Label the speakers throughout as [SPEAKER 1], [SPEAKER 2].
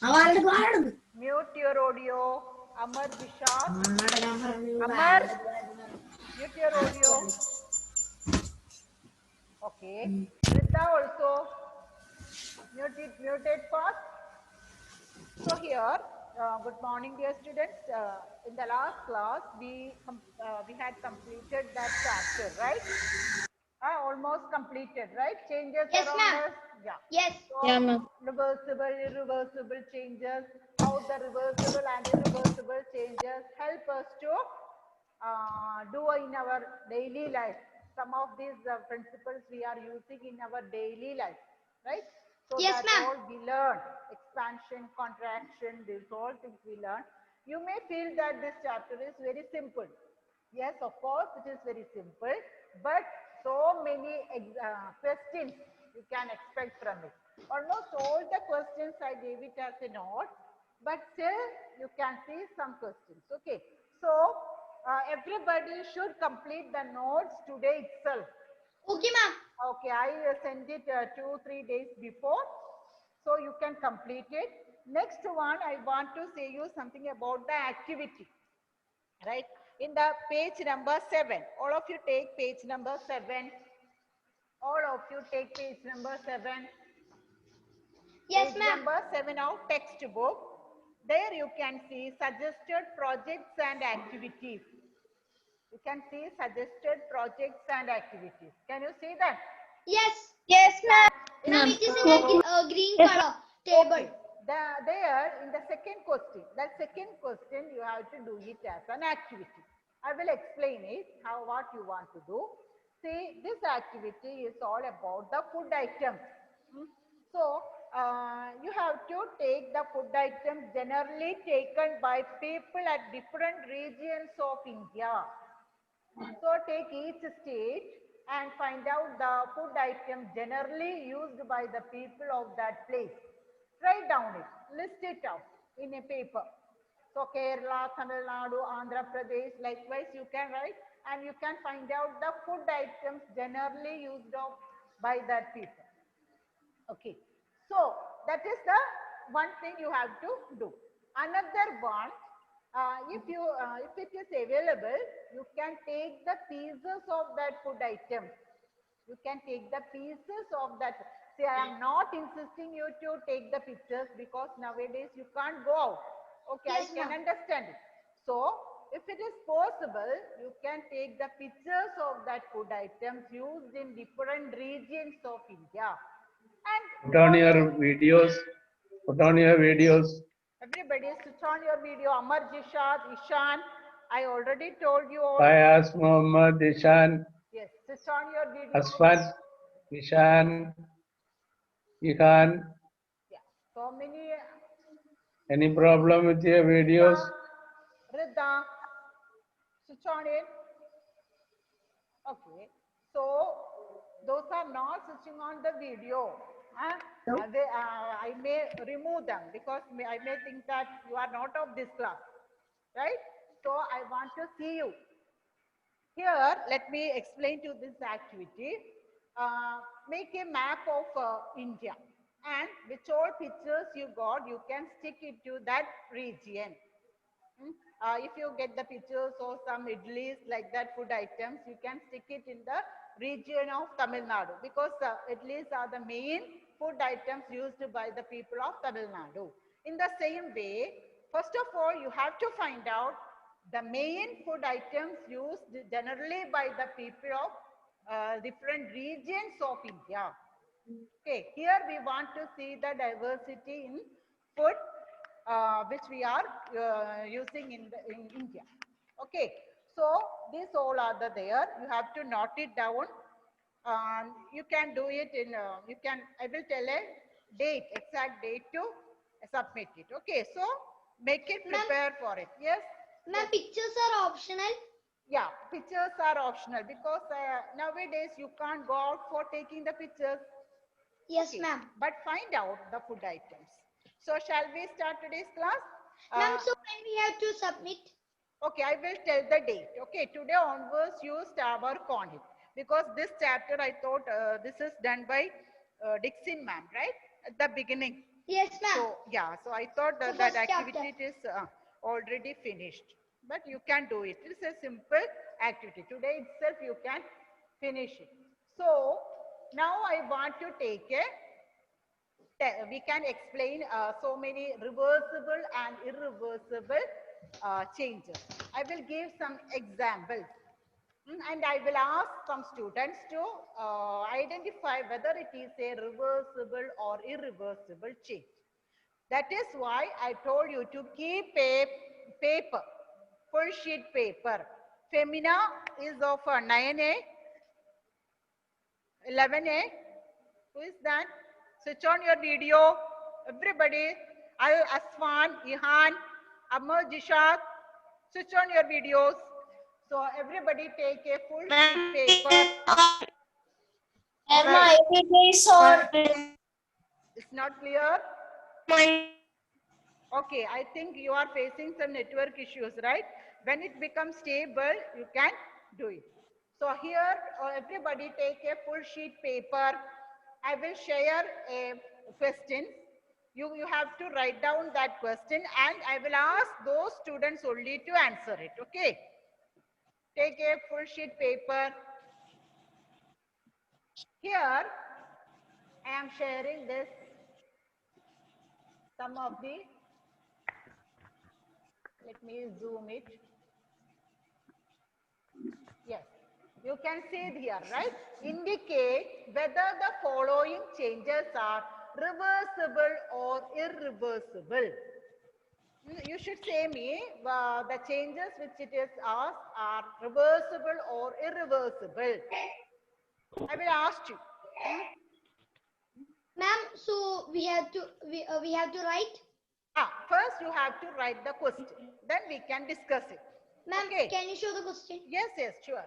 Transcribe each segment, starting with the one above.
[SPEAKER 1] Mute your audio. Amar Dishad. Amar, mute your audio. Okay. Riddha also. Mute it first. So here, good morning, dear students. In the last class, we had completed that chapter, right? Almost completed, right? Changes
[SPEAKER 2] Yes,
[SPEAKER 1] around
[SPEAKER 2] ma'am.
[SPEAKER 1] us. Yeah.
[SPEAKER 2] Yes.
[SPEAKER 1] So reversible, irreversible changes, how the reversible and irreversible changes help us to do in our daily life. Some of these principles we are using in our daily life, right? So
[SPEAKER 2] Yes,
[SPEAKER 1] that
[SPEAKER 2] ma'am.
[SPEAKER 1] all we learn, expansion, contraction, these all things we learn. You may feel that this chapter is very simple. Yes, of course, it is very simple, but so many questions you can expect from it. Almost all the questions I gave it as a note, but still you can see some questions. Okay, so everybody should complete the notes today itself.
[SPEAKER 2] Okay, ma'am.
[SPEAKER 1] Okay, I sent it 2-3 days before, so you can complete it. Next one, I want to say you something about the activity, right? In the page number 7, all of you take page number 7. All of you take page number 7.
[SPEAKER 2] Yes,
[SPEAKER 1] Page
[SPEAKER 2] ma'am.
[SPEAKER 1] number 7 of textbook. There you can see suggested projects and activities. You can see suggested projects and activities. Can you see that?
[SPEAKER 2] Yes.
[SPEAKER 3] Yes, ma'am.
[SPEAKER 2] Ma'am, it is in a green color table.
[SPEAKER 1] Okay. There in the second question, that second question you have to do it as an activity. I will explain it, what you want to do. See, this activity is all about the food items. So, you have to take the food items generally taken by people at different regions of India. So, take each state and find out the food item generally used by the people of that place. Write down it, list it out in a paper. So Kerala, Tamil Nadu, Andhra Pradesh, likewise you can write and you can find out the food items generally used of by that people. Okay, so that is the one thing you have to do. Another one, if it is available, you can take the pieces of that food item. You can take the pieces of that. See, I am not insisting you to take the pictures because nowadays you can't go out. Okay,
[SPEAKER 2] Yes,
[SPEAKER 1] I can
[SPEAKER 2] ma'am.
[SPEAKER 1] understand it. So, if it is possible, you can take the pictures of that food items used in different regions of India. And
[SPEAKER 4] Put on your videos. Put on your videos.
[SPEAKER 1] everybody switch on your video. Amar, Jishad, Ishan, I already told you all.
[SPEAKER 4] Fayaz, Muhammad, Ishan,
[SPEAKER 1] Yes, switch on your video.
[SPEAKER 4] Asfan, Ishan, Ihan.
[SPEAKER 1] Yeah, so many.
[SPEAKER 4] Any problem with your videos?
[SPEAKER 1] Rida, switch on it. Okay, so those are not switching on the video. I may remove them because I may think that you are not of this class, right? So I want to see you. Here, let me explain to this activity. Make a map of India and which all pictures you got, you can stick it to that region. If you get the pictures or some idlis like that food items, you can stick it in the region of Tamil Nadu because idlis are the main food items used by the people of Tamil Nadu. In the same way, first of all, you have to find out the main food items used generally by the people of different regions of India. Okay, here we want to see the diversity in food which we are using in India. Okay, so these all are there. You have to note it down. You can do it in. I will tell a date, exact date to submit it. Okay, so make it prepare for it. Yes.
[SPEAKER 2] Ma'am, pictures are optional.
[SPEAKER 1] Yeah, pictures are optional because nowadays you can't go out for taking the pictures.
[SPEAKER 2] Yes,
[SPEAKER 1] Okay,
[SPEAKER 2] ma'am.
[SPEAKER 1] but find out the food items. So shall we start today's class?
[SPEAKER 2] Ma'am, so when we have to submit?
[SPEAKER 1] Okay, I will tell the date. Okay, today onwards you start work on it. Because this chapter I thought this is done by Dixon ma'am, right? At the beginning.
[SPEAKER 2] Yes, ma'am.
[SPEAKER 1] So yeah, so I thought
[SPEAKER 2] The
[SPEAKER 1] that that
[SPEAKER 2] first chapter.
[SPEAKER 1] activity is already finished, but you can do it. It's a simple activity. Today itself you can finish it. So now I want to take a we can explain so many reversible and irreversible changes. I will give some examples. And I will ask some students to identify whether it is a reversible or irreversible change. That is why I told you to keep a paper, full sheet paper. Femina is of 9A, 11A. Who is that? Switch on your video. Everybody. Aswan, Ihan, Amar, Jishak. Switch on your videos. So everybody take a full sheet paper. Right. It's not clear? Okay, I think you are facing some network issues, right? When it becomes stable, you can do it. So here, everybody take a full sheet paper. I will share a question. You have to write down that question and I will ask those students only to answer it, okay? Take a full sheet paper. Here, I am sharing this, some of the, let me zoom it. Yes, you can see it here, right? Indicate whether the following changes are reversible or irreversible. You should say me the changes which it is asked are reversible or irreversible. I will ask you.
[SPEAKER 2] Ma'am, so we have to write.
[SPEAKER 1] First you have to write the question. Then we can discuss it.
[SPEAKER 2] Ma'am,
[SPEAKER 1] Okay.
[SPEAKER 2] can you show the question?
[SPEAKER 1] Yes, sure.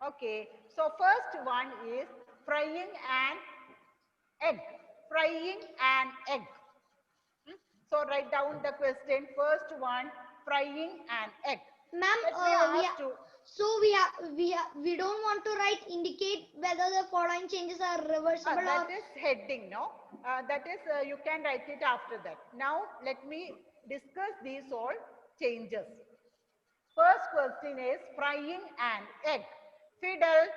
[SPEAKER 1] Okay, so first one is frying an egg. Frying an egg. So write down the question. First one, frying an egg.
[SPEAKER 2] Ma'am, so we don't want to write indicate whether the following changes are reversible
[SPEAKER 1] that
[SPEAKER 2] or.
[SPEAKER 1] is heading, no? That is you can write it after that. Now let me discuss these all changes. First question is frying an egg. Fiddle.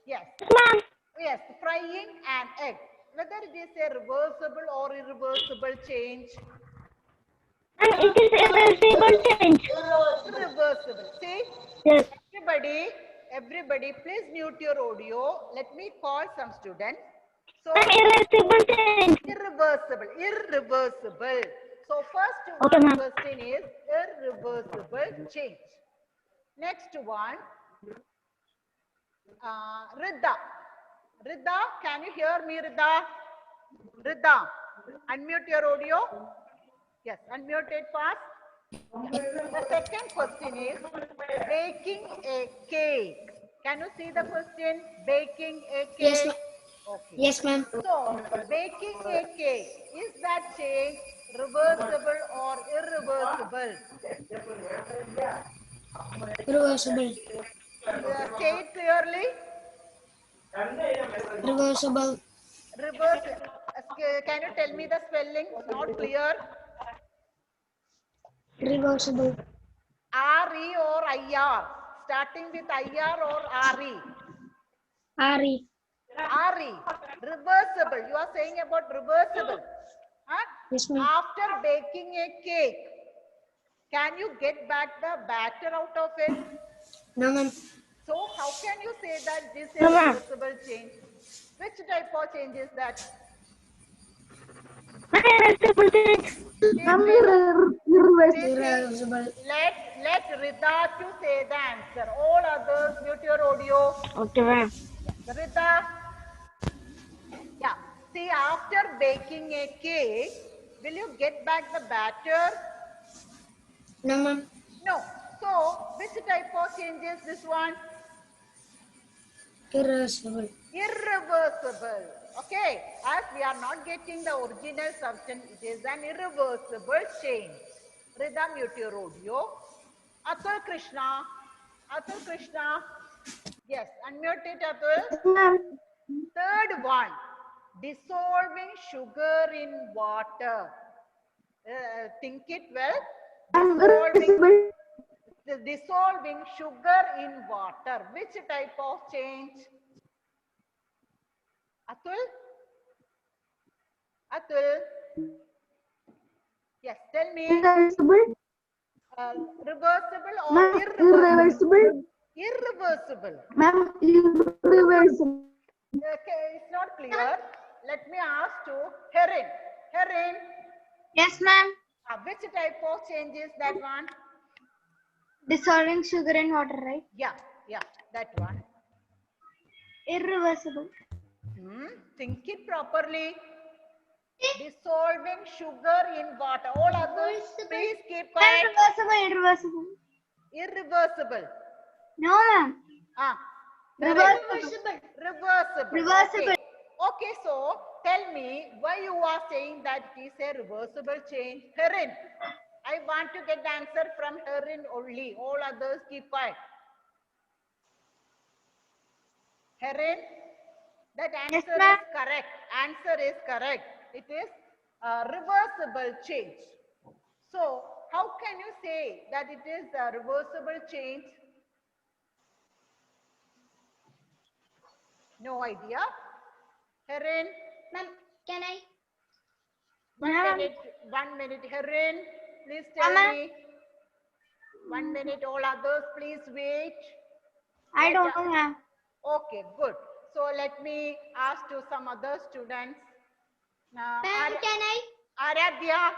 [SPEAKER 1] Yes. Yes, frying an egg. Whether it is a reversible or irreversible change.
[SPEAKER 3] And it is irreversible change.
[SPEAKER 1] Irreversible. See?
[SPEAKER 3] Yes.
[SPEAKER 1] Everybody, please mute your audio. Let me call some students. So,
[SPEAKER 3] Irreversible change.
[SPEAKER 1] Irreversible. So, first
[SPEAKER 3] Okay,
[SPEAKER 1] one
[SPEAKER 3] ma'am.
[SPEAKER 1] question is irreversible change. Next one, Rida. Rida, can you hear me, Rida? Rida, unmute your audio. Yes, unmute it fast. Yes. The second question is baking a cake. Can you see the question? Baking a cake.
[SPEAKER 2] Yes, ma'am.
[SPEAKER 1] Okay.
[SPEAKER 2] Yes, ma'am.
[SPEAKER 1] So, baking a cake, is that change reversible or irreversible?
[SPEAKER 2] Reversible.
[SPEAKER 1] Say it clearly.
[SPEAKER 2] Reversible.
[SPEAKER 1] Reverse. Can you tell me the spelling? It's not clear.
[SPEAKER 2] Reversible.
[SPEAKER 1] R-E or I-R? Starting with I-R or R-E?
[SPEAKER 2] RE.
[SPEAKER 1] R-E. Reversible. You are saying about reversible. Huh?
[SPEAKER 2] Yes, ma'am.
[SPEAKER 1] After baking a cake, can you get back the batter out of it?
[SPEAKER 2] No, ma'am.
[SPEAKER 1] So how can you say that this is
[SPEAKER 3] No, ma'am.
[SPEAKER 1] reversible change? Which type of change is that?
[SPEAKER 3] Irreversible change.
[SPEAKER 2] Irreversible.
[SPEAKER 1] Let Rida to say the answer. All others mute your audio.
[SPEAKER 3] Okay, ma'am.
[SPEAKER 1] Rida. Yeah. See, after baking a cake, will you get back the batter?
[SPEAKER 2] No, ma'am.
[SPEAKER 1] No. So, which type of change is this one?
[SPEAKER 2] Irreversible.
[SPEAKER 1] Irreversible. Okay. As we are not getting the original substance, it is an irreversible change. Rida, mute your audio. Atul Krishna. Atul Krishna. Yes, unmute it, Atul.
[SPEAKER 2] Ma'am.
[SPEAKER 1] Third one, dissolving sugar in water. Think it well. Dissolving sugar in water. Which type of change? Atul? Atul? Yes, tell me.
[SPEAKER 2] Irreversible.
[SPEAKER 1] Reversible or
[SPEAKER 2] Ma'am,
[SPEAKER 1] irreversible?
[SPEAKER 2] irreversible.
[SPEAKER 1] Irreversible.
[SPEAKER 2] Ma'am, irreversible.
[SPEAKER 1] Okay, it's not clear. Let me ask to Herin. Herin,
[SPEAKER 2] Yes, ma'am.
[SPEAKER 1] which type of change is that one?
[SPEAKER 2] Dissolving sugar in water, right?
[SPEAKER 1] Yeah, that one.
[SPEAKER 2] Irreversible.
[SPEAKER 1] Think it properly. Dissolving sugar in water. All others, please keep quiet.
[SPEAKER 2] Irreversible.
[SPEAKER 1] Irreversible.
[SPEAKER 2] No, ma'am.
[SPEAKER 1] Reversible.
[SPEAKER 2] Reversible.
[SPEAKER 1] Okay, so tell me why you are saying that it is a reversible change. Herin, I want to get the answer from Herin only. All others keep quiet. Herin, that answer
[SPEAKER 2] ma'am.
[SPEAKER 1] is correct. Answer is correct. It is a reversible change. So, how can you say that it is a reversible change? No idea. Herin,
[SPEAKER 2] Ma'am, can I?
[SPEAKER 1] 1 minute. Herin, please tell me. 1 minute. All others, please wait.
[SPEAKER 2] I don't know, ma'am.
[SPEAKER 1] Okay, good. So let me ask to some other students.
[SPEAKER 2] Ma'am, can I?
[SPEAKER 1] Aradhya,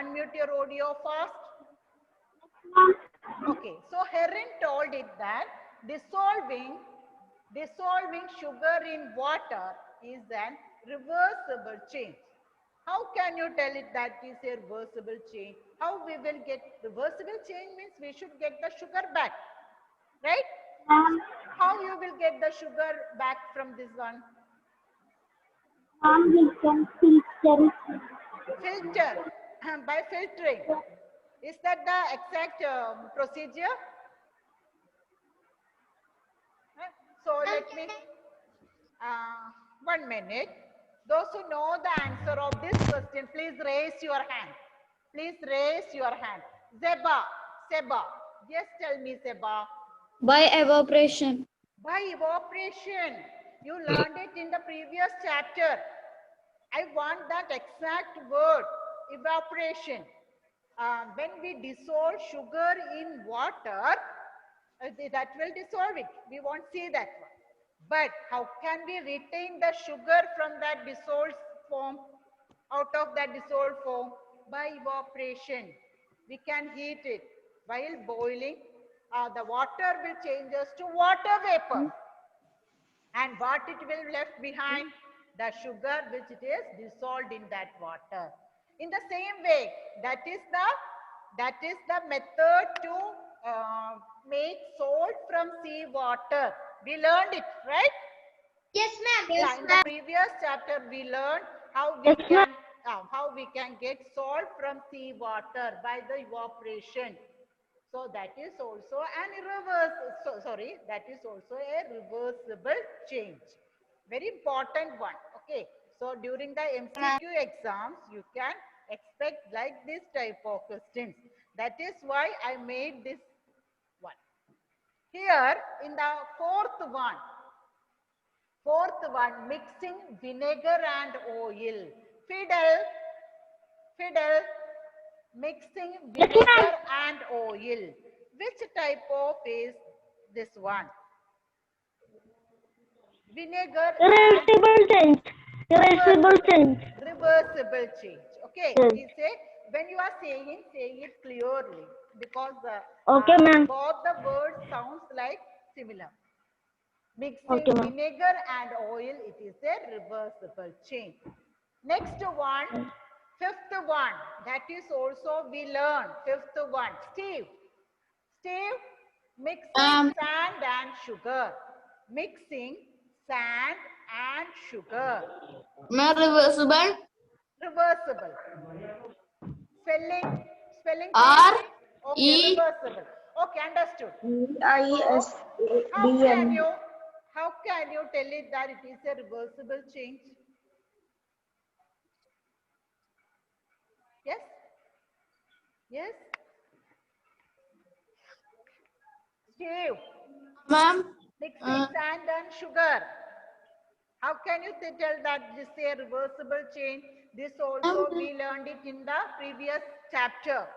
[SPEAKER 1] unmute your audio first. Okay, so Herin told it that dissolving sugar in water is an reversible change. How can you tell it that is a reversible change? How we will get reversible change means we should get the sugar back, right? How you will get the sugar back from this one?
[SPEAKER 3] We can filter it.
[SPEAKER 1] Filter, by filtering. Is that the exact procedure? So let me, 1 minute. Those who know the answer of this question, please raise your hand. Please raise your hand. Seba. Yes, tell me, Seba.
[SPEAKER 5] By evaporation.
[SPEAKER 1] By evaporation. You learned it in the previous chapter. I want that exact word, evaporation. When we dissolve sugar in water, that will dissolve it. We won't see that one. But how can we retain the sugar from that dissolved form, out of that dissolved form? By evaporation. We can heat it. While boiling, the water will change us to water vapor. And what it will left behind? The sugar which it is dissolved in that water. In the same way, that is the method to make salt from sea water. We learned it, right?
[SPEAKER 2] Yes, ma'am.
[SPEAKER 1] Yeah, in the previous chapter we learned how we can get salt from sea water by the evaporation. So that is also that is also a reversible change. Very important one. Okay. So during the MCQ exams, you can expect like this type of questions. That is why I made this one. Here in the fourth one, mixing vinegar and oil. Fidel, mixing vinegar and oil. Which type of is this one? Vinegar
[SPEAKER 3] Reversible change. Reversible change.
[SPEAKER 1] Reversible change. Okay.
[SPEAKER 3] Yes.
[SPEAKER 1] We say when you are saying it clearly because
[SPEAKER 3] Okay, ma'am.
[SPEAKER 1] both the words sounds like similar. Mixing
[SPEAKER 3] Okay, ma'am.
[SPEAKER 1] vinegar and oil, it is a reversible change. Next one, fifth one, that is also we learn. Fifth one, Steve, mixing sand and sugar. Mixing sand and sugar.
[SPEAKER 5] Reversible.
[SPEAKER 1] Reversible. Spelling
[SPEAKER 6] R
[SPEAKER 1] change. Okay,
[SPEAKER 6] E
[SPEAKER 1] reversible. Okay, understood.
[SPEAKER 6] ISDN.
[SPEAKER 1] How can you tell it that it is a reversible change? Yes? Yes? Steve,
[SPEAKER 6] Ma'am,
[SPEAKER 1] mixing sand and sugar. How can you tell that this is a reversible change? This also we learned it in the previous chapter.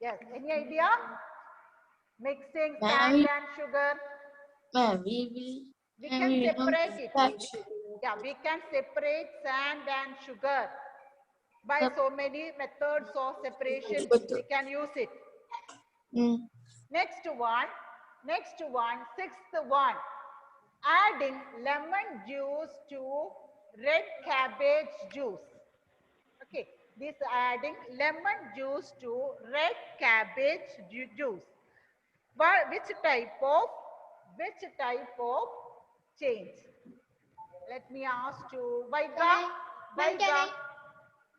[SPEAKER 1] Yes, any idea? Mixing sand and sugar.
[SPEAKER 6] ma'am,
[SPEAKER 1] We can separate it. Yeah, we can separate sand and sugar. By so many methods of separation, we can use it. Next one, sixth one. Adding lemon juice to red cabbage juice. Okay, this adding lemon juice to red cabbage juice. But which type of change? Let me ask you, Vaiga.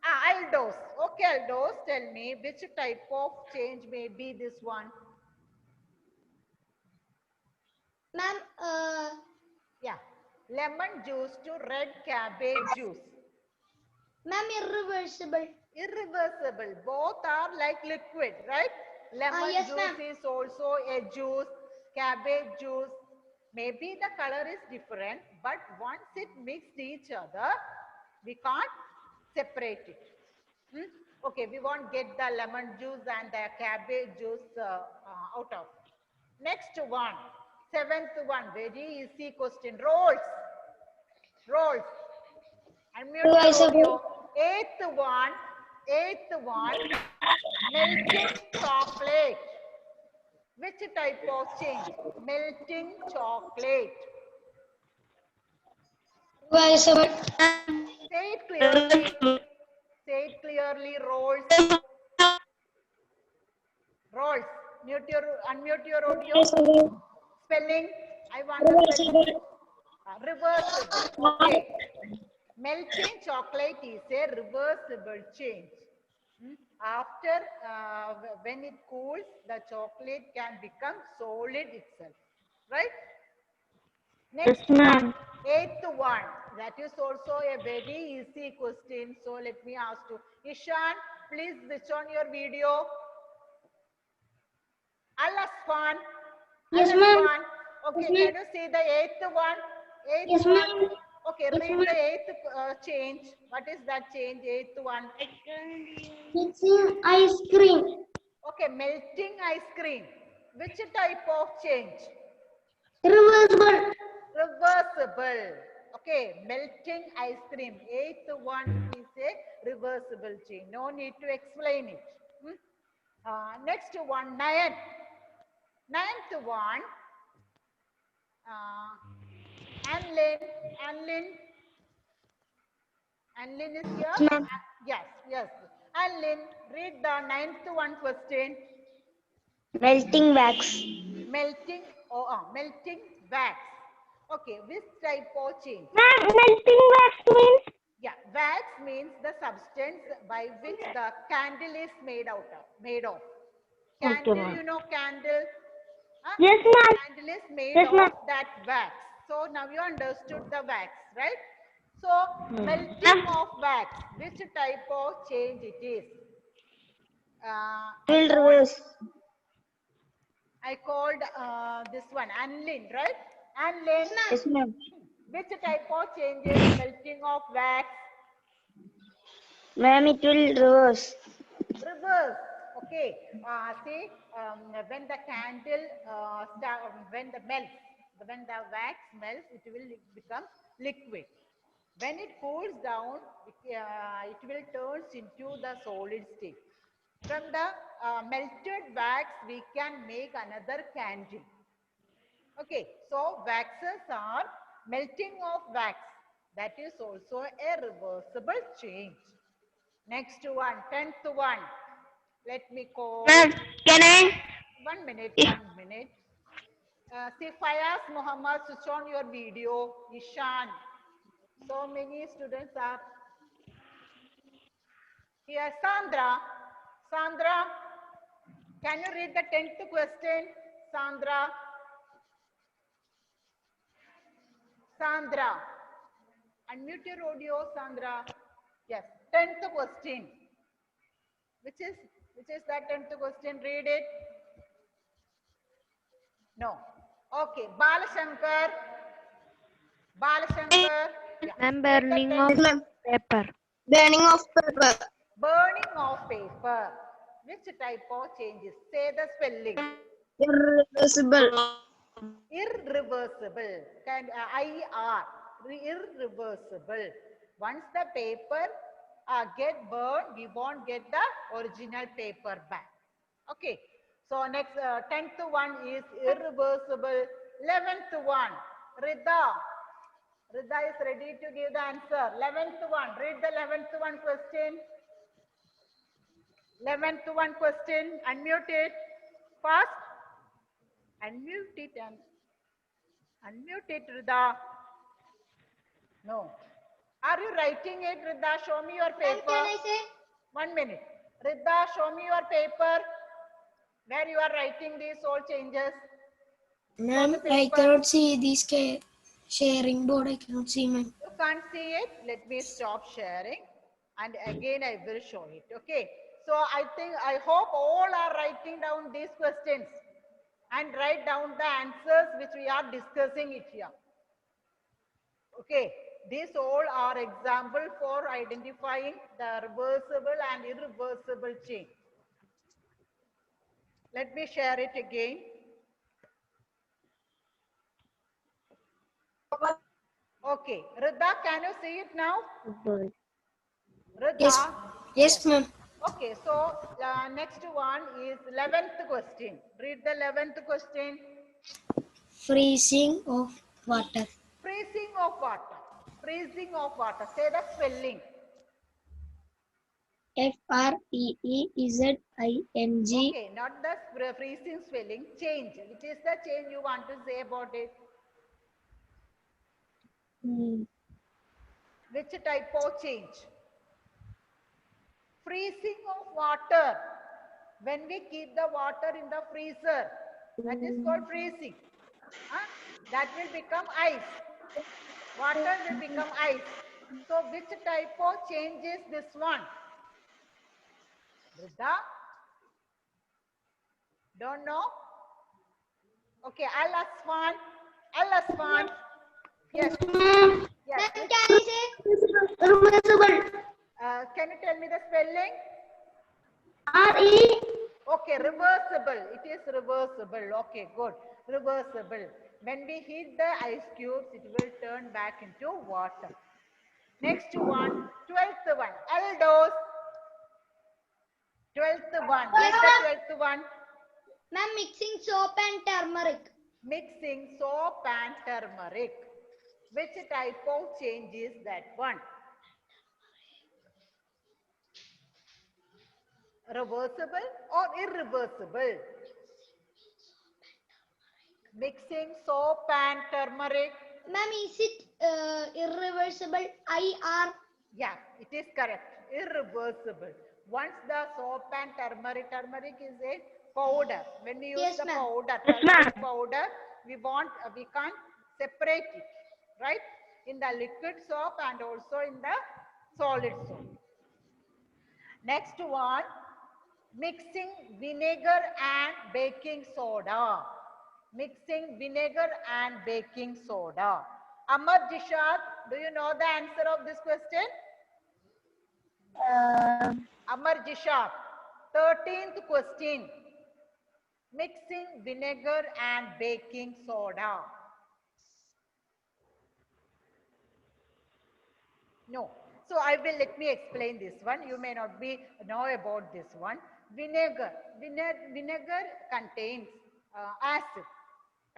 [SPEAKER 1] Aldos. Okay, Aldos, tell me which type of change may be this one?
[SPEAKER 2] Ma'am,
[SPEAKER 1] Yeah, lemon juice to red cabbage juice.
[SPEAKER 2] ma'am, irreversible.
[SPEAKER 1] Irreversible. Both are like liquid, right? Lemon
[SPEAKER 2] Yes,
[SPEAKER 1] juice is also a juice. Cabbage juice. Maybe the color is different, but once it mixed each other, we can't separate it. Okay, we won't get the lemon juice and the cabbage juice out of. Next one, seventh one, very easy question. Rolls. Unmute your audio. Eighth one, melting chocolate. Which type of change? Melting chocolate.
[SPEAKER 2] Reversible.
[SPEAKER 1] Say it clearly. Rolls. Unmute your audio. Spelling. I want the spelling. Reversible. Okay. Melting chocolate is a reversible change. After, when it cools, the chocolate can become solid itself. Right? Next one, eighth one. That is also a very easy question. So let me ask you. Ishan, please switch on your video. Al-Asfan.
[SPEAKER 3] Yes, ma'am.
[SPEAKER 1] Okay,
[SPEAKER 3] Yes, ma'am.
[SPEAKER 1] can you see the eighth one?
[SPEAKER 3] Yes, ma'am.
[SPEAKER 1] Okay,
[SPEAKER 3] Yes,
[SPEAKER 1] read
[SPEAKER 3] ma'am.
[SPEAKER 1] the eighth change. What is that change? Eighth one.
[SPEAKER 3] Mixing ice cream.
[SPEAKER 1] Okay, melting ice cream. Which type of change?
[SPEAKER 3] Reversible.
[SPEAKER 1] Reversible. Okay, melting ice cream. Eighth one is a reversible change. No need to explain it. Next one, ninth one. Anlin is here? Yes. Anlin, read the ninth one question.
[SPEAKER 3] Melting wax.
[SPEAKER 1] Melting wax. Okay, which type of change?
[SPEAKER 3] Ma'am, melting wax means?
[SPEAKER 1] Yeah, wax means the substance by which the candle is made of. Candle,
[SPEAKER 3] Okay, ma'am.
[SPEAKER 1] you know candle?
[SPEAKER 3] Yes, ma'am.
[SPEAKER 1] Candle is made
[SPEAKER 3] Yes, ma'am.
[SPEAKER 1] of that wax. So now you understood the wax, right? So melting of wax, which type of change it is? I called this one Anlin, right? Anlin,
[SPEAKER 3] Yes, ma'am.
[SPEAKER 1] which type of changes melting of wax?
[SPEAKER 3] Ma'am, it will reverse.
[SPEAKER 1] Reverse. Okay. See, when the candle when the wax melts, it will become liquid. When it cools down, it will turn into the solid state. From the melted wax, we can make another candle. Okay, so waxes are melting of wax. That is also a reversible change. Next one, 10th one. Let me call.
[SPEAKER 3] Ma'am, can I?
[SPEAKER 1] 1 minute. See, Fayaz Muhammad, switch on your video. Ishan. So many students are Here, Sandra. Sandra, can you read the 10th question? Sandra. Sandra. Unmute your audio, Sandra. Yes, 10th question. Which is that 10th question? Read it. No. Okay, Balashankar. Balashankar. Yeah.
[SPEAKER 3] Ma'am,
[SPEAKER 1] Read the
[SPEAKER 3] burning
[SPEAKER 1] 10th.
[SPEAKER 3] of paper.
[SPEAKER 6] Burning of paper.
[SPEAKER 1] Burning of paper. Which type of changes? Say the spelling.
[SPEAKER 6] Irreversible.
[SPEAKER 1] Irreversible. Can IR. Irreversible. Once the paper get burned, we won't get the original paper back. Okay. So next 10th one is irreversible. 11th one. Rida. Rida is ready to give the answer. 11th one. Read the 11th one question. 11th one question. Unmute it. Fast. Unmute it and unmute it, Rida. No. Are you writing it, Rida? Show me your
[SPEAKER 2] Ma'am,
[SPEAKER 1] paper.
[SPEAKER 2] can I say?
[SPEAKER 1] 1 minute. Rida, show me your paper where you are writing these all changes.
[SPEAKER 6] Ma'am,
[SPEAKER 1] the
[SPEAKER 6] I
[SPEAKER 1] paper.
[SPEAKER 6] cannot see this sharing board. I cannot see, ma'am.
[SPEAKER 1] You can't see it. Let me stop sharing and again I will show it. Okay. So I hope all are writing down these questions and write down the answers which we are discussing it here. Okay. These all are example for identifying the reversible and irreversible change. Let me share it again. Okay. Rida, can you see it now? Rida?
[SPEAKER 6] Yes. Yes, ma'am.
[SPEAKER 1] Okay, so next one is 11th question. Read the 11th question.
[SPEAKER 6] Freezing of water.
[SPEAKER 1] Freezing of water. Freezing of water. Say the spelling.
[SPEAKER 6] FREEZING.
[SPEAKER 1] Okay, not the freezing spelling. Change. Which is the change you want to say about it? Which type of change? Freezing of water. When we keep the water in the freezer, that is called freezing. That will become ice. Water will become ice. So which type of change is this one? Rida? Don't know? Okay, Al-Asfan. Al-Asfan. Yes. Yes.
[SPEAKER 2] Ma'am, can I say?
[SPEAKER 6] Reversible.
[SPEAKER 1] Can you tell me the spelling?
[SPEAKER 6] RE.
[SPEAKER 1] Okay, reversible. It is reversible. Okay, good. Reversible. When we heat the ice cubes, it will turn back into water. Next one, 12th one. Aldos. 12th one. Read the 12th one.
[SPEAKER 2] Ma'am, mixing soap and turmeric.
[SPEAKER 1] Mixing soap and turmeric. Which type of change is that one? Reversible or irreversible? Mixing soap and turmeric.
[SPEAKER 2] Ma'am, is it irreversible? IR.
[SPEAKER 1] Yeah, it is correct. Irreversible. Once the soap and turmeric is a powder. When we use
[SPEAKER 2] Yes,
[SPEAKER 1] the
[SPEAKER 2] ma'am.
[SPEAKER 1] powder,
[SPEAKER 3] Yes,
[SPEAKER 1] turmeric
[SPEAKER 3] ma'am.
[SPEAKER 1] powder, we can't separate it, right? In the liquid soap and also in the solid soap. Next one, mixing vinegar and baking soda. Mixing vinegar and baking soda. Amar Jishad, do you know the answer of this question? Amar Jishad, 13th question. Mixing vinegar and baking soda. No. So let me explain this one. You may not know about this one. Vinegar. Vinegar contains acid.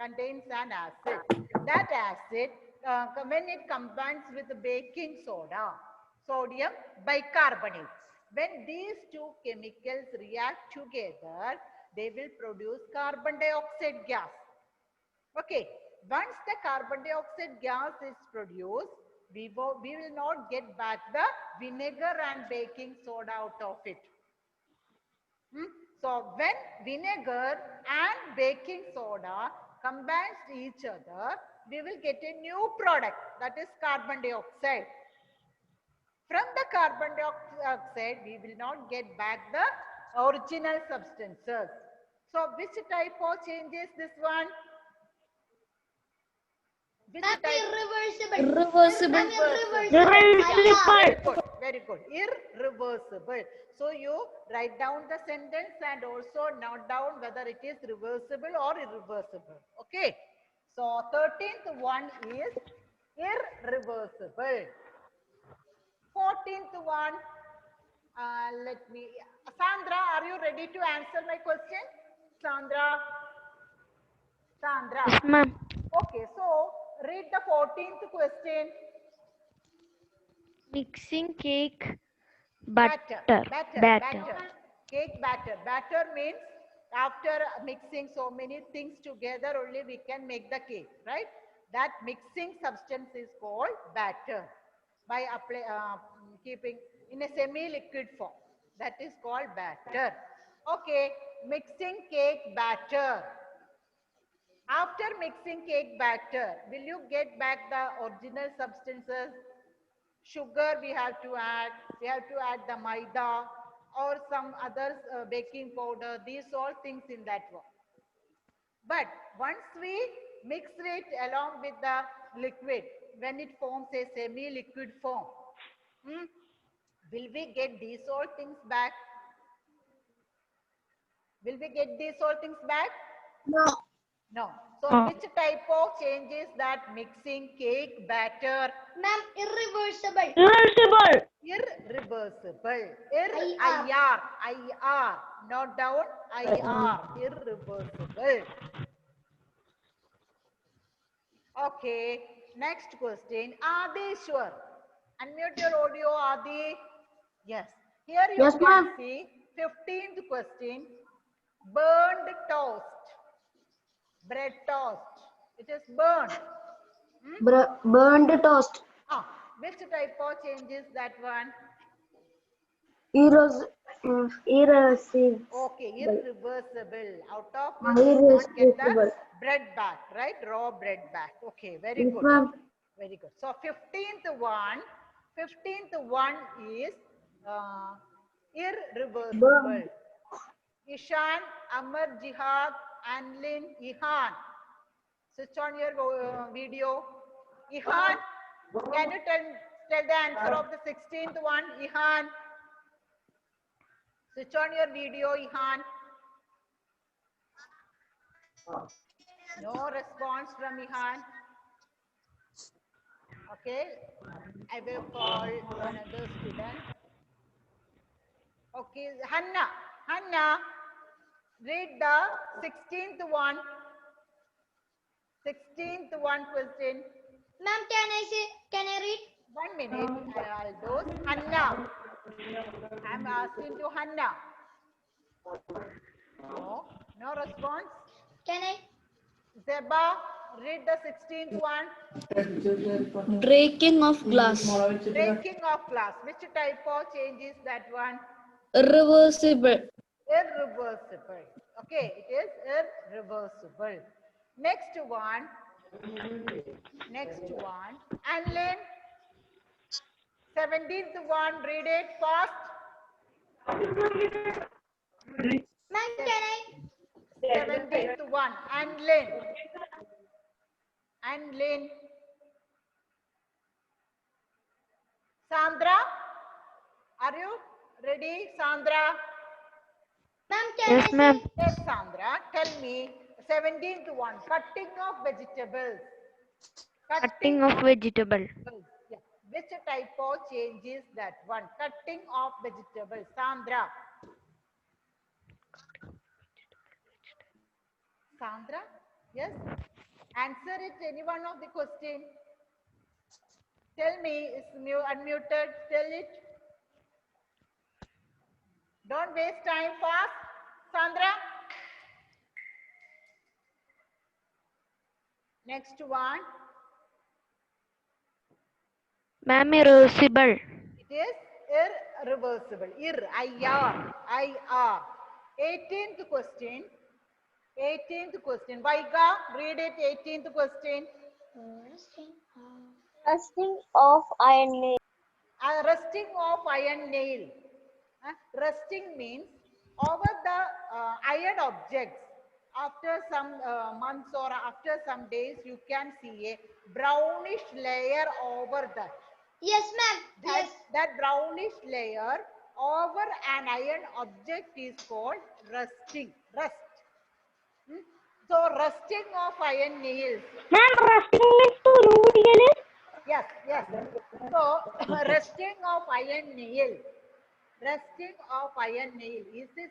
[SPEAKER 1] Contains an acid. That acid, when it combines with the baking soda, sodium bicarbonate. When these two chemicals react together, they will produce carbon dioxide gas. Okay, once the carbon dioxide gas is produced, we will not get back the vinegar and baking soda out of it. So when vinegar and baking soda combines each other, we will get a new product, that is carbon dioxide. From the carbon dioxide, we will not get back the original substances. So which type of change is this one? Which
[SPEAKER 2] Ma'am,
[SPEAKER 1] type?
[SPEAKER 2] irreversible.
[SPEAKER 5] Irreversible.
[SPEAKER 2] Ma'am,
[SPEAKER 3] Irreversible.
[SPEAKER 1] Very good. Irreversible. So you write down the sentence and also note down whether it is reversible or irreversible. Okay. So 13th one is irreversible. 14th one, Sandra, are you ready to answer my question? Sandra? Sandra?
[SPEAKER 3] Yes, ma'am.
[SPEAKER 1] Okay, so read the 14th question.
[SPEAKER 3] Mixing cake
[SPEAKER 1] Batter.
[SPEAKER 3] batter.
[SPEAKER 1] Cake batter. Batter means after mixing so many things together only we can make the cake, right? That mixing substance is called batter. By keeping in a semi-liquid form. That is called batter. Okay, mixing cake batter. After mixing cake batter, will you get back the original substances? Sugar we have to add the maida or some other baking powder, these all things in that one. But once we mix it along with the liquid, when it forms a semi-liquid form, will we get these all things back? Will we get these all things back?
[SPEAKER 6] No.
[SPEAKER 1] No. So which type of change is that mixing cake batter?
[SPEAKER 2] Ma'am, irreversible.
[SPEAKER 3] Irreversible.
[SPEAKER 1] Irreversible. IR. Note down IR. Irreversible. Okay. Next question. Adeshwar. Unmute your audio, Adi. Yes. Here you
[SPEAKER 6] Yes,
[SPEAKER 1] can
[SPEAKER 6] ma'am.
[SPEAKER 1] see 15th question. Burned toast. Bread toast. It is burned.
[SPEAKER 6] Burned toast.
[SPEAKER 1] Which type of change is that one?
[SPEAKER 3] Irreversible.
[SPEAKER 1] Okay, irreversible. Out of which you not get the bread back, right? Raw bread back. Okay, very
[SPEAKER 6] Yes,
[SPEAKER 1] good.
[SPEAKER 6] ma'am.
[SPEAKER 1] Very good. So 15th one is irreversible. Ishan, Amar, Jihad, Anlin, Ihan. Switch on your video. Ihan, can you tell the answer of the 16th one? Ihan. Switch on your video, Ihan. No response from Ihan. Okay, I will call another student. Okay, Hanna. Hanna, read the 16th one. 16th one question.
[SPEAKER 2] Ma'am, can I read?
[SPEAKER 1] 1 minute, I'll do. Hanna. I'm asking to Hanna. No response.
[SPEAKER 2] Can I?
[SPEAKER 1] Zeba, read the 16th one.
[SPEAKER 5] Breaking of glass.
[SPEAKER 1] Breaking of glass. Which type of change is that one?
[SPEAKER 5] Irreversible.
[SPEAKER 1] Irreversible. Okay, it is irreversible. Next one. Anlin. 17th one. Read it fast.
[SPEAKER 2] Ma'am, can I?
[SPEAKER 1] 17th one. Anlin. Sandra, are you ready, Sandra?
[SPEAKER 2] Ma'am, can
[SPEAKER 3] Yes,
[SPEAKER 2] I
[SPEAKER 3] ma'am.
[SPEAKER 2] say?
[SPEAKER 1] Yes, Sandra. Tell me, 17th one. Cutting of vegetables.
[SPEAKER 3] Cutting of vegetable.
[SPEAKER 1] Yeah. Which type of change is that one? Cutting of vegetables. Sandra. Sandra? Yes? Answer it, any one of the question. Tell me, is unmuted? Tell it. Don't waste time, fast. Sandra? Next one.
[SPEAKER 3] Ma'am, irreversible.
[SPEAKER 1] It is irreversible. I-R. 18th question. 18th question. Vaiga, read it. 18th question.
[SPEAKER 3] Rusting of iron nail.
[SPEAKER 1] Rusting of iron nail. Rusting means over the iron objects. After some months or after some days, you can see a brownish layer over that.
[SPEAKER 2] Yes, ma'am. Yes.
[SPEAKER 1] That brownish layer over an iron object is called rusting. Rust. So rusting of iron nails.
[SPEAKER 3] Ma'am, rusting means to remove nail.
[SPEAKER 1] Yes, yes. So rusting of iron nail. Rusting of iron nail. Is this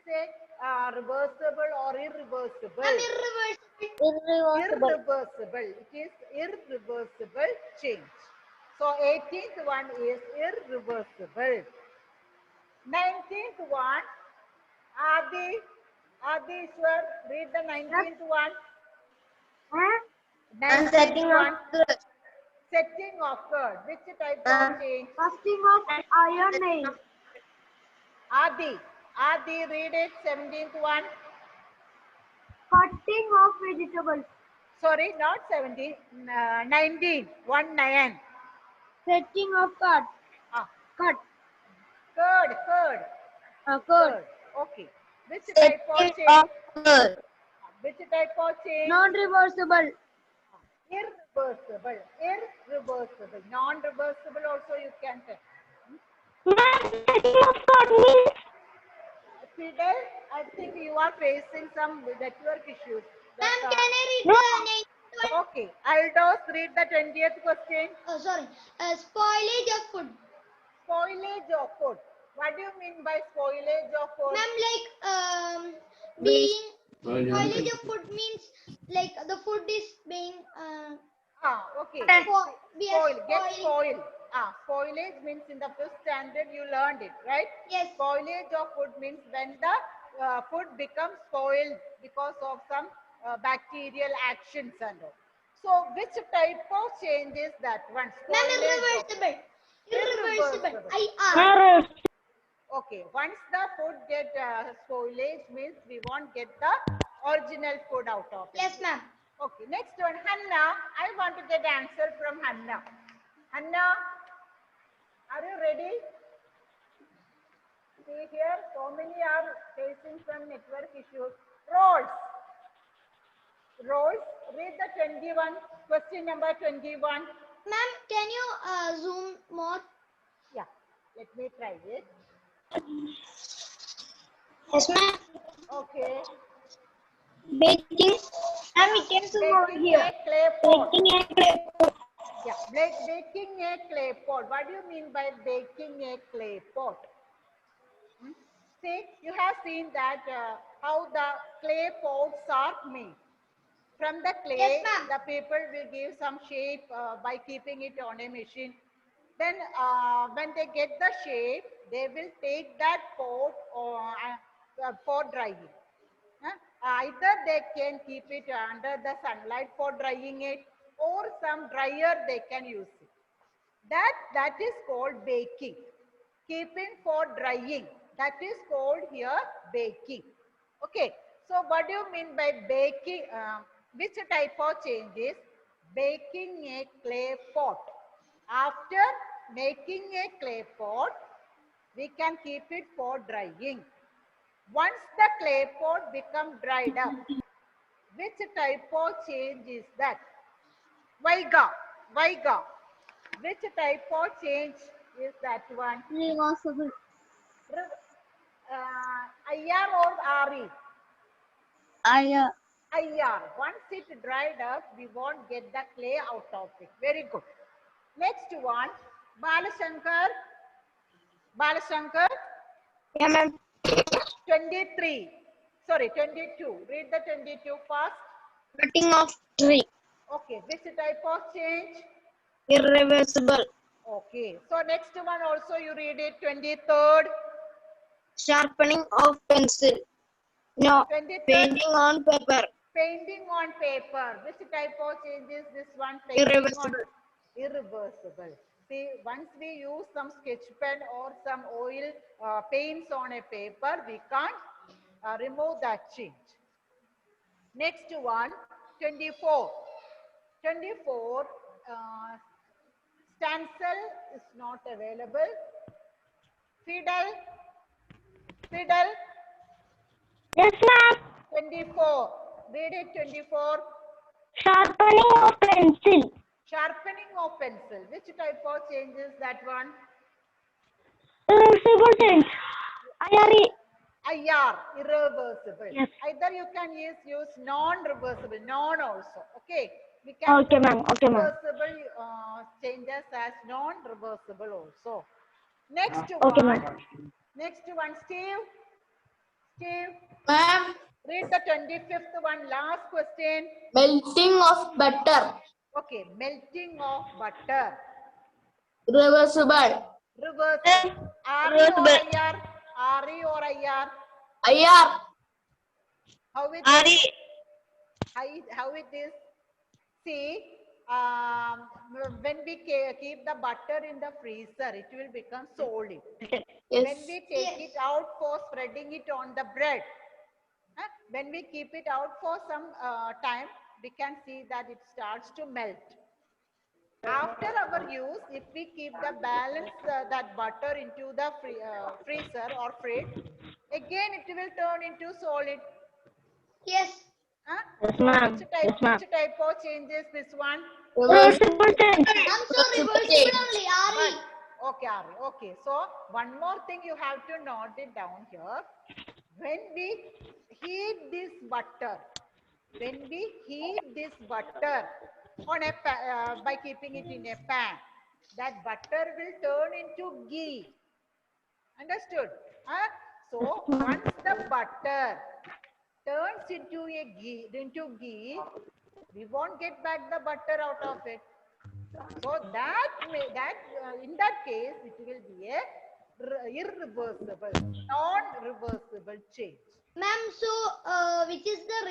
[SPEAKER 1] a reversible or irreversible?
[SPEAKER 2] Ma'am, irreversible.
[SPEAKER 3] Irreversible.
[SPEAKER 1] Irreversible. It is irreversible change. So 18th one is irreversible. 19th one, Adishwar, read the 19th one. 19th one, setting of curd. Which type of change?
[SPEAKER 3] Rusting of iron nail.
[SPEAKER 1] Adi, read it. 17th one.
[SPEAKER 3] Cutting of vegetables.
[SPEAKER 1] Sorry, not 17. 19. 19.
[SPEAKER 3] Setting of cut.
[SPEAKER 1] Ah,
[SPEAKER 3] Cut.
[SPEAKER 1] curd.
[SPEAKER 3] Curd.
[SPEAKER 1] Okay. Which type of change? Which type of change?
[SPEAKER 3] Non-reversible.
[SPEAKER 1] Irreversible. Non-reversible also you can say.
[SPEAKER 3] Setting of cut means
[SPEAKER 1] Fidel, I think you are facing some network issues.
[SPEAKER 2] Ma'am,
[SPEAKER 1] That's,
[SPEAKER 2] can I read the 19th one?
[SPEAKER 1] okay. Aldos, read the 20th question.
[SPEAKER 2] Oh, sorry. Spoilage of food.
[SPEAKER 1] Spoilage of food. What do you mean by spoilage of food?
[SPEAKER 2] Ma'am, like being spoilage of food means like the food is being
[SPEAKER 1] Okay.
[SPEAKER 2] spoiled.
[SPEAKER 1] Spoiled. Spoilage means in the fifth standard you learned it, right?
[SPEAKER 2] Yes.
[SPEAKER 1] Spoilage of food means when the food becomes spoiled because of some bacterial actions and all. So which type of change is that one?
[SPEAKER 2] Ma'am,
[SPEAKER 1] Spoilage of-
[SPEAKER 2] irreversible. Irreversible.
[SPEAKER 1] Irreversible.
[SPEAKER 2] IR.
[SPEAKER 1] Okay, once the food get spoilage means we won't get the original food out of it.
[SPEAKER 2] Yes, ma'am.
[SPEAKER 1] Okay, next one, Hannah. I want to get answer from Hannah. Hannah, are you ready? See here, so many are facing some network issues. Roles. Read the 21, question number 21.
[SPEAKER 2] Ma'am, can you zoom more?
[SPEAKER 1] Yeah, let me try it.
[SPEAKER 3] yes, ma'am.
[SPEAKER 1] Okay.
[SPEAKER 3] Baking. And we can zoom over
[SPEAKER 1] Baking
[SPEAKER 3] here.
[SPEAKER 1] a clay pot.
[SPEAKER 3] Baking a clay pot.
[SPEAKER 1] Yeah, baking a clay pot. What do you mean by baking a clay pot? See, you have seen that how the clay pots are made. From the clay,
[SPEAKER 2] Yes, ma'am.
[SPEAKER 1] the people will give some shape by keeping it on a machine. Then when they get the shape, they will take that pot for drying. Either they can keep it under the sunlight for drying it, or some dryer they can use it. That is called baking. Keeping for drying. That is called here baking. Okay. So what do you mean by baking? Which type of change is baking a clay pot? After making a clay pot, we can keep it for drying. Once the clay pot become dried up, which type of change is that? Vaiga. Which type of change is that one?
[SPEAKER 3] Reversible.
[SPEAKER 1] IR or RE?
[SPEAKER 3] IR.
[SPEAKER 1] IR. Once it dried up, we won't get the clay out of it. Very good. Next one, Balashankar.
[SPEAKER 3] Yeah, ma'am.
[SPEAKER 1] 22. Read the 22 first.
[SPEAKER 3] Cutting of tree.
[SPEAKER 1] Okay. Which type of change?
[SPEAKER 3] Irreversible.
[SPEAKER 1] Okay. So next one also you read it. 23rd.
[SPEAKER 3] Sharpening of pencil. No.
[SPEAKER 1] 23rd.
[SPEAKER 3] Painting on paper.
[SPEAKER 1] Painting on paper. Which type of change is this one?
[SPEAKER 3] Irreversible.
[SPEAKER 1] Irreversible. See, once we use some sketch pen or some oil paints on a paper, we can't remove that change. Next one, 24. 24, stencil is not available. Fiddle, fiddle,
[SPEAKER 3] Yes, ma'am.
[SPEAKER 1] 24. Read it, 24.
[SPEAKER 3] Sharpening of pencil.
[SPEAKER 1] Sharpening of pencil. Which type of change is that one?
[SPEAKER 3] Irreversible change. IRE.
[SPEAKER 1] IR, irreversible.
[SPEAKER 3] Yes.
[SPEAKER 1] Either you can use non-reversible, non also. Okay. We can
[SPEAKER 3] Okay, ma'am. Okay, ma'am.
[SPEAKER 1] reversible changes as non-reversible also. Next
[SPEAKER 3] Okay,
[SPEAKER 1] one.
[SPEAKER 3] ma'am.
[SPEAKER 1] Next one, Steve. Steve,
[SPEAKER 5] Ma'am,
[SPEAKER 1] read the 25th one. Last question.
[SPEAKER 5] melting of butter.
[SPEAKER 1] Okay, melting of butter.
[SPEAKER 5] Reversible.
[SPEAKER 1] Reversible. RE or IR? RE or IR?
[SPEAKER 5] IR.
[SPEAKER 1] How it
[SPEAKER 3] IRE.
[SPEAKER 1] is? How it is? See, when we keep the butter in the freezer, it will become solid. When
[SPEAKER 5] Yes.
[SPEAKER 1] we take it out for spreading it on the bread, when we keep it out for some time, we can see that it starts to melt. After our use, if we keep the balance that butter into the freezer or fridge, again it will turn into solid.
[SPEAKER 2] Yes.
[SPEAKER 3] Yes, ma'am.
[SPEAKER 1] Which
[SPEAKER 3] Yes, ma'am.
[SPEAKER 1] type of changes this one?
[SPEAKER 3] Irreversible change.
[SPEAKER 2] I'm so reversible only. RE.
[SPEAKER 1] Okay, Ari. Okay. So one more thing you have to note it down here. When we heat this butter, on a by keeping it in a pan, that butter will turn into ghee. Understood? So once the butter turns into ghee, we won't get back the butter out of it. So in that case, it will be a irreversible, non-reversible change.
[SPEAKER 2] Ma'am, so which is the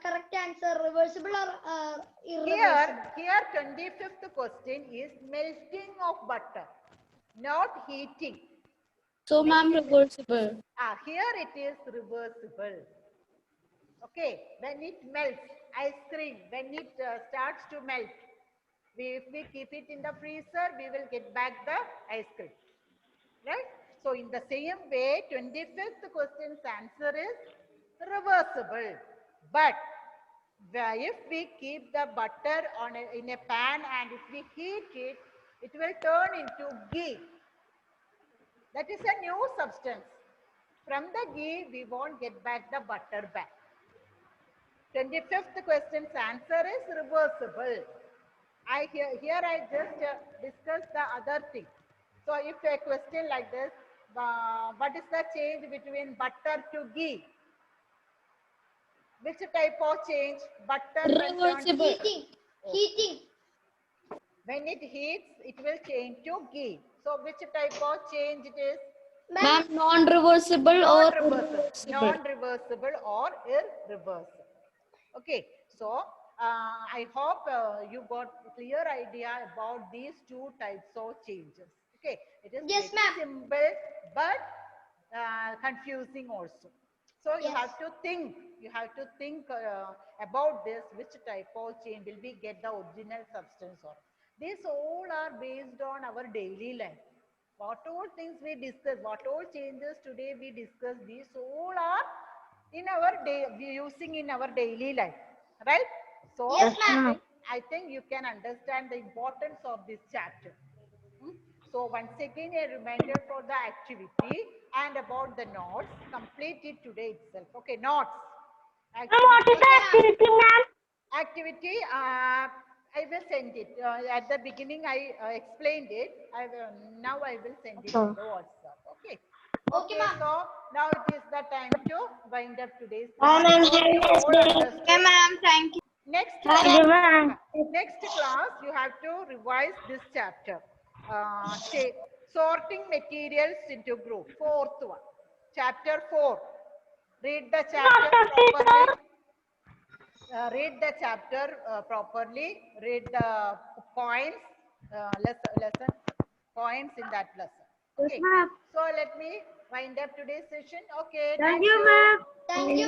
[SPEAKER 2] correct answer? Reversible or irreversible?
[SPEAKER 1] Here 25th question is melting of butter, not heating.
[SPEAKER 5] So, ma'am, reversible.
[SPEAKER 1] Here it is reversible. Okay, when it melts, ice cream, when it starts to melt, if we keep it in the freezer, we will get back the ice cream. Right? So, in the same way, 25th question's answer is reversible. But if we keep the butter in a pan and if we heat it, it will turn into ghee. That is a new substance. From the ghee, we won't get back the butter back. 25th question's answer is reversible. Here I just discussed the other thing. So if a question like this, what is the change between butter to ghee? Which type of change? Butter when turned to
[SPEAKER 5] Reversible.
[SPEAKER 2] Heating.
[SPEAKER 1] when it heats, it will change to ghee. So which type of change it is?
[SPEAKER 5] Ma'am, non-reversible or
[SPEAKER 1] Non-reversible.
[SPEAKER 5] irreversible?
[SPEAKER 1] Non-reversible or irreversible. Okay. So I hope you got a clear idea about these two types of changes. Okay. It is
[SPEAKER 2] Yes,
[SPEAKER 1] very
[SPEAKER 2] ma'am.
[SPEAKER 1] simple but confusing also. So you
[SPEAKER 2] Yes.
[SPEAKER 1] have to think. You have to think about this. Which type of change will we get the original substance of? These all are based on our daily life. What all things we discuss, what all changes today we discuss, these all are in our day, we using in our daily life, right? So
[SPEAKER 2] Yes, ma'am.
[SPEAKER 1] I think you can understand the importance of this chapter. So once again, a reminder for the activity and about the notes. Complete it today itself. Okay, notes.
[SPEAKER 3] Ma'am, what is the activity, ma'am?
[SPEAKER 1] Activity, I will send it. At the beginning, I explained it. Now I will send it on the WhatsApp. Okay.
[SPEAKER 2] Okay, ma'am.
[SPEAKER 1] So now it is the time to wind up today's
[SPEAKER 3] Ma'am,
[SPEAKER 1] class.
[SPEAKER 3] and
[SPEAKER 1] Hope you
[SPEAKER 3] have a
[SPEAKER 1] all
[SPEAKER 3] nice day.
[SPEAKER 1] understood.
[SPEAKER 3] ma'am. Thank you.
[SPEAKER 1] Next
[SPEAKER 3] Thank you, ma'am.
[SPEAKER 1] next class, you have to revise this chapter. Say, sorting materials into group. Fourth one. Chapter 4. Read the chapter properly. Read the chapter properly. Read the points. Lesson points in that lesson.
[SPEAKER 3] Yes,
[SPEAKER 1] Okay.
[SPEAKER 3] ma'am.
[SPEAKER 1] So let me wind up today's session. Okay.
[SPEAKER 3] Thank you, ma'am.
[SPEAKER 2] Thank you.